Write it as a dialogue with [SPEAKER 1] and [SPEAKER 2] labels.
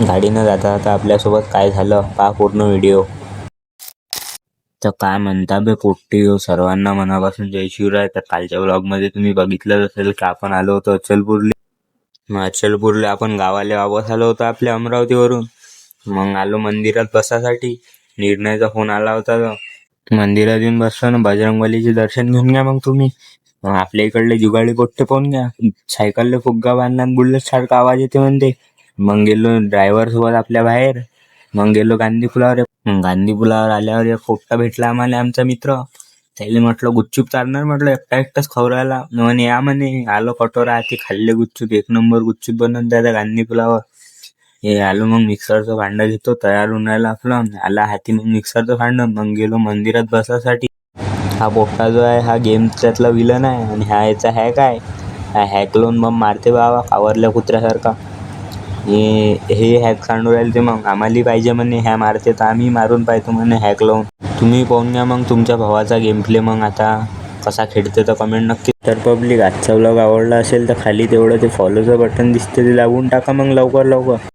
[SPEAKER 1] गाडीनं जाता जाता आपल्यासोबत काय झालं पहा पूर्ण व्हिडिओ. तर काय म्हणता बे पोट्टी हो, सर्वांना मनापासून जय शिवराय. तर कालच्या व्लॉगमध्ये तुम्ही बघितलंच असेल की आपण आलो होतो अचलपूरले. मग अचलपूरला आपण गावाला वापस आलो होतो आपल्या अमरावतीवरून. मग आलो मंदिरात बसासाठी. निर्णयचा फोन आला होता. तर मंदिरात येऊन बसलो ना, बजरंगबलीचे दर्शन घेऊन घ्या मग तुम्ही. मग आपल्या इकडले जुगाडी पोट्टे पाहून घ्या, सायकलले फुग्गा बांधला बुलेट सारखा आवाज येते म्हणते. मग गेलो ड्रायव्हर सोबत आपल्या बाहेर. मग गेलो गांधी पुलावर. मग गांधी पुलावर आल्यावर एक पोट्टा भेटला आम्हाला, आमचा मित्र. त्याला म्हटलं गुपचूप चालणार, म्हटलं एकटा एकटाच खाऊ राहिला. म्हणे या म्हणे. आलो कटोरा हाती, खाल्ले गुपचूप, एक नंबर गुपचूप बनवून द्या गांधी पुलावर. हे आलो मग मिक्सरचं भांडं घेतो, तयार होऊन राहिलं आपलं. आला हाती मग मिक्सरचं भांडं. मग गेलो मंदिरात बसासाठी. हा पोट्टा जो आहे हा गेमच्यातला विलन आहे आणि हा याचा हॅक आहे. हा हॅक लावून मग मारते बाबा कावरल्या कुत्र्यासारखा. हे हॅक सांडू राहिले ते. मग आम्हालाही पाहिजे म्हणे, ह्या मारते तर आम्ही मारून पाहतो म्हणे हॅक लावून. तुम्ही पाहून घ्या मग तुमच्या भावाचा गेम प्ले. मग आता कसा खेळते तर कमेंट नक्की. तर पब्लिक, आजचा व्लॉग आवडला असेल तर खाली तेवढं ते फॉलोचं बटन दिसते ते दाबून टाका मग लवकर लवकर.